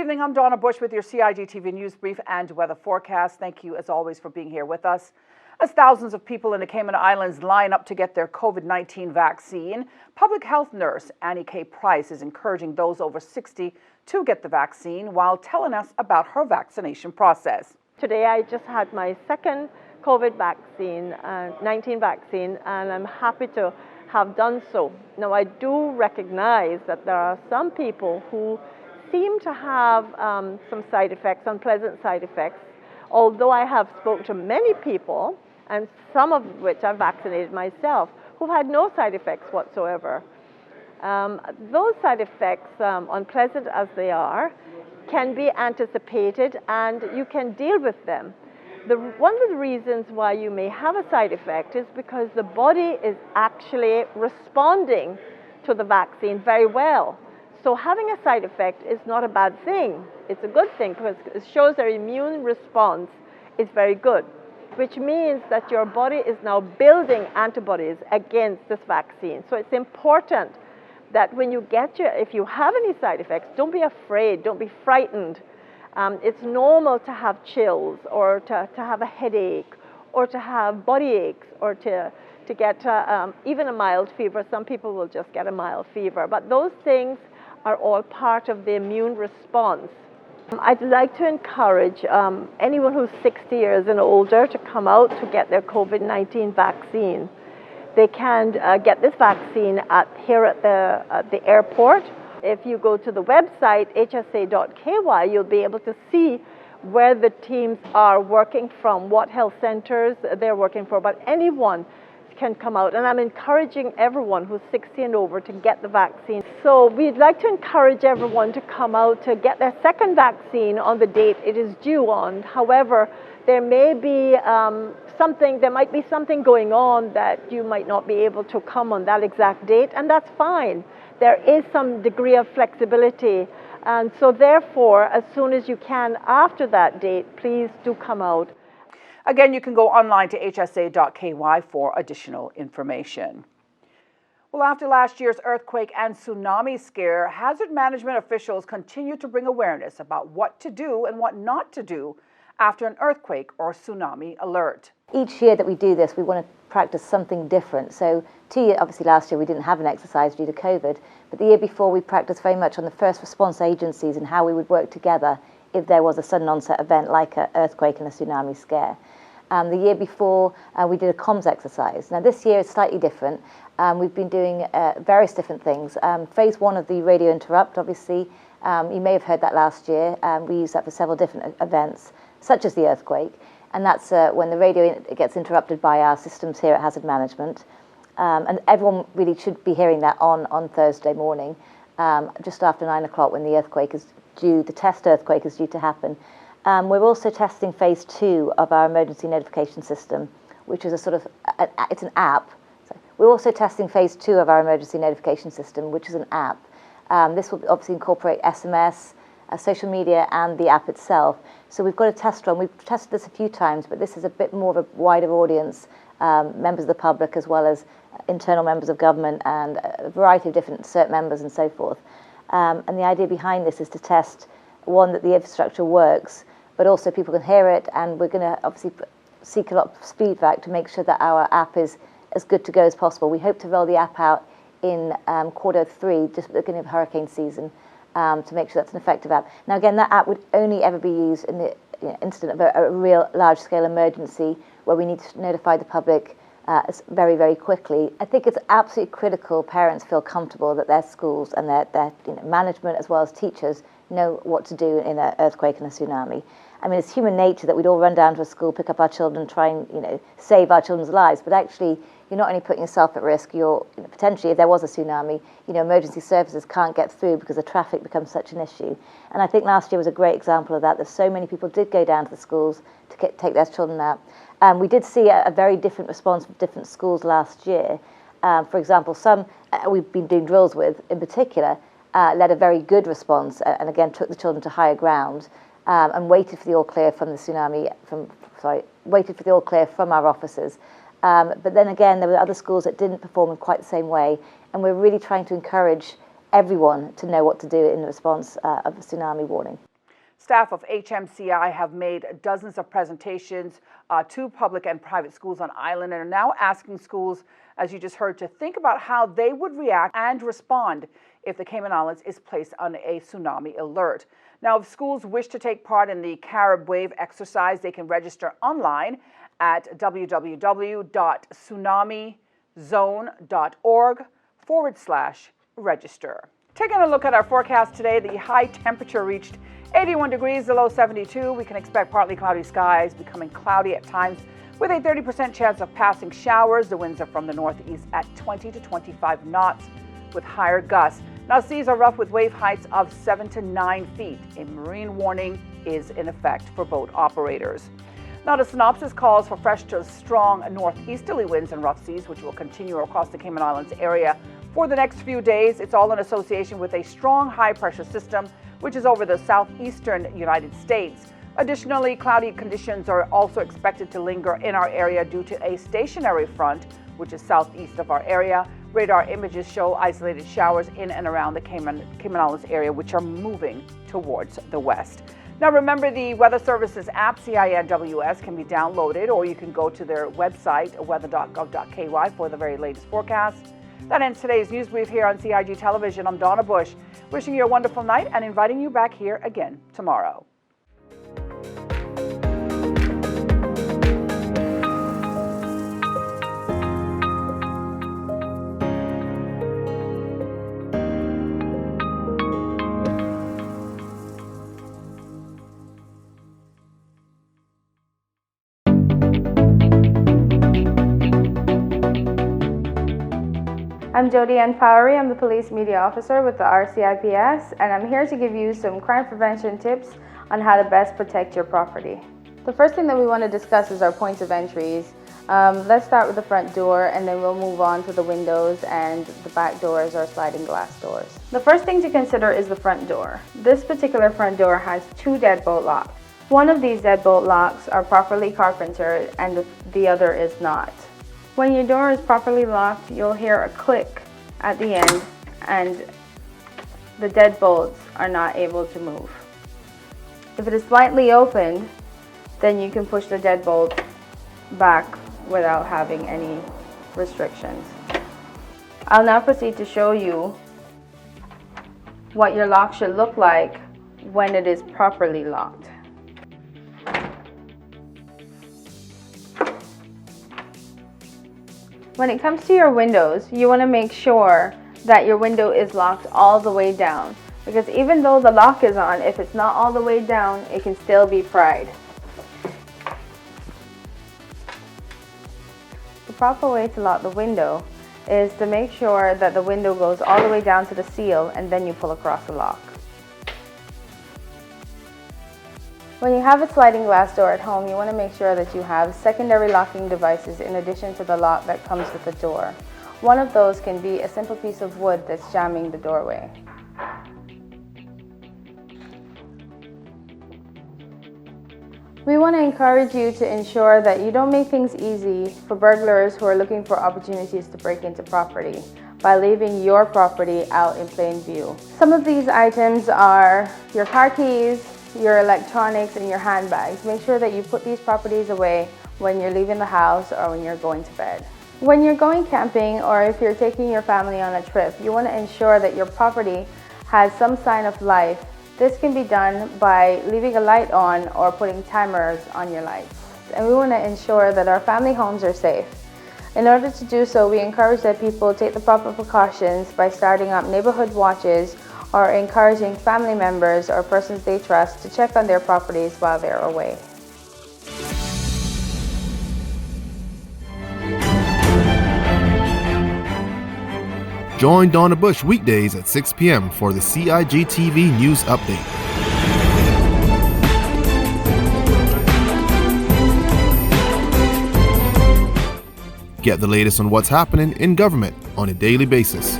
evening. I'm Donna Bush with your CIGTV News Brief and weather forecast. Thank you, as always, for being here with us. As thousands of people in the Cayman Islands line up to get their COVID-19 vaccine, public health nurse Annie K. Price is encouraging those over 60 to get the vaccine while telling us about her vaccination process. Today I just had my second COVID vaccine, 19 vaccine, and I'm happy to have done so. Now, I do recognize that there are some people who seem to have some side effects, unpleasant side effects, although I have spoken to many people, and some of which I've vaccinated myself, who've had no side effects whatsoever. Those side effects, unpleasant as they are, can be anticipated and you can deal with them. One of the reasons why you may have a side effect is because the body is actually responding to the vaccine very well. So having a side effect is not a bad thing. It's a good thing because it shows their immune response is very good, which means that your body is now building antibodies against this vaccine. So it's important that when you if you have any side effects, don't be afraid, don't be frightened. It's normal to have chills or to have a headache or to have body aches or to get even a mild fever. Some people will just get a mild fever, but those things are all part of the immune response. I'd like to encourage anyone who's 60 years and older to come out to get their COVID-19 vaccine. They can get this vaccine here at the airport. If you go to the website, hsa.ky, you'll be able to see where the teams are working from, what health centers they're working for, but anyone can come out. And I'm encouraging everyone who's 60 and over to get the vaccine. So we'd like to encourage everyone to come out to get their second vaccine on the date it is due on. However, there might be something going on that you might not be able to come on that exact date, and that's fine. There is some degree of flexibility, and so therefore, as soon as you can after that date, please do come out. Again, you can go online to hsa.ky for additional information. Well, after last year's earthquake and tsunami scare, hazard management officials continue to bring awareness about what to do and what not to do after an earthquake or tsunami alert. Each year that we do this, we want to practice something different. So obviously last year we didn't have an exercise due to COVID, but the year before we practiced very much on the first response agencies and how we would work together if there was a sudden onset event like an earthquake and a tsunami scare. The year before we did a comms exercise. Now this year is slightly different. We've been doing various different things. Phase one of the radio interrupt, obviously, you may have heard that last year. We used that for several different events, such as the earthquake. And that's when the radio gets interrupted by our systems here at Hazard Management. And everyone really should be hearing that on Thursday morning, just after 9 o'clock when the earthquake is due, the test earthquake is due to happen. We're also testing phase two of our emergency notification system, which is it's an app. So we're also testing phase two of our emergency notification system, which is an app. This will obviously incorporate SMS, social media, and the app itself. So we've got a test run. We've tested this a few times, but this is a bit more of a wider audience, members of the public as well as internal members of government and a variety of different CERT members and so forth. And the idea behind this is to test, one, that the infrastructure works, but also people can hear it, and we're going to obviously seek a lot of feedback to make sure that our app is as good to go as possible. We hope to roll the app out in Q3, just at the beginning of hurricane season, to make sure that's an effective app. Now again, that app would only ever be used in the incident of a real large-scale emergency where we need to notify the public very, very quickly. I think it's absolutely critical parents feel comfortable that their schools and their management as well as teachers know what to do in an earthquake and a tsunami. I mean, it's human nature that we'd all run down to a school, pick up our children, try and save our children's lives. But actually, you're not only putting yourself at risk. You're potentially, if there was a tsunami, emergency services can't get through because the traffic becomes such an issue. And I think last year was a great example of that. That so many people did go down to the schools to take their children out. We did see a very different response from different schools last year. For example, some we've been doing drills with, in particular, led a very good response, and again took the children to higher ground. And waited for the all clear from our officers. But then again, there were other schools that didn't perform in quite the same way, and we're really trying to encourage everyone to know what to do in response of a tsunami warning. Staff of HMCI have made dozens of presentations to public and private schools on island and are now asking schools, as you just heard, to think about how they would react and respond if the Cayman Islands is placed on a tsunami alert. Now, if schools wish to take part in the Carib Wave exercise, they can register online at www.tsunamizone.org/register. Taking a look at our forecast today, the high temperature reached 81 degrees, the low 72. We can expect partly cloudy skies, becoming cloudy at times with a 30% chance of passing showers. The winds are from the northeast at 20 to 25 knots with higher gusts. Now, seas are rough with wave heights of 7 to 9 feet. A marine warning is in effect for boat operators. Now, the synopsis calls for fresh to strong northeasterly winds and rough seas, which will continue across the Cayman Islands area for the next few days. It's all in association with a strong high-pressure system, which is over the southeastern United States. Additionally, cloudy conditions are also expected to linger in our area due to a stationary front, which is southeast of our area. Radar images show isolated showers in and around the Cayman Islands area, which are moving towards the west. Now, remember, the Weather Services app, CINWS, can be downloaded, or you can go to their website, weather.gov.ky, for the very latest forecast. That ends today's news brief here on CIG Television. I'm Donna Bush, wishing you a wonderful night and inviting you back here again tomorrow. I'm Jody Ann Fowry. I'm the Police Media Officer with the RCIPS, and I'm here to give you some crime prevention tips on how to best protect your property. The first thing that we want to discuss is our points of entries. Let's start with the front door, and then we'll move on to the windows and the back doors or sliding glass doors. The first thing to consider is the front door. This particular front door has 2 deadbolt locks. One of these deadbolt locks are properly carpentered and the other is not. When your door is properly locked, you'll hear a click at the end and the deadbolts are not able to move. If it is slightly opened, then you can push the deadbolt back without having any restrictions. I'll now proceed to show you what your lock should look like when it is properly locked. When it comes to your windows, you want to make sure that your window is locked all the way down, because even though the lock is on, if it's not all the way down, it can still be pried. The proper way to lock the window is to make sure that the window goes all the way down to the seal and then you pull across the lock. When you have a sliding glass door at home, you want to make sure that you have secondary locking devices in addition to the lock that comes with the door. One of those can be a simple piece of wood that's jamming the doorway. We want to encourage you to ensure that you don't make things easy for burglars who are looking for opportunities to break into property by leaving your property out in plain view. Some of these items are your car keys, your electronics, and your handbags. Make sure that you put these properties away when you're leaving the house or when you're going to bed. When you're going camping or if you're taking your family on a trip, you want to ensure that your property has some sign of life. This can be done by leaving a light on or putting timers on your lights. And we want to ensure that our family homes are safe. In order to do so, we encourage that people take the proper precautions by starting up neighborhood watches or encouraging family members or persons they trust to check on their properties while they're away. Join Donna Bush weekdays at 6 p.m. for the CIG TV News Update. Get the latest on what's happening in government on a daily basis.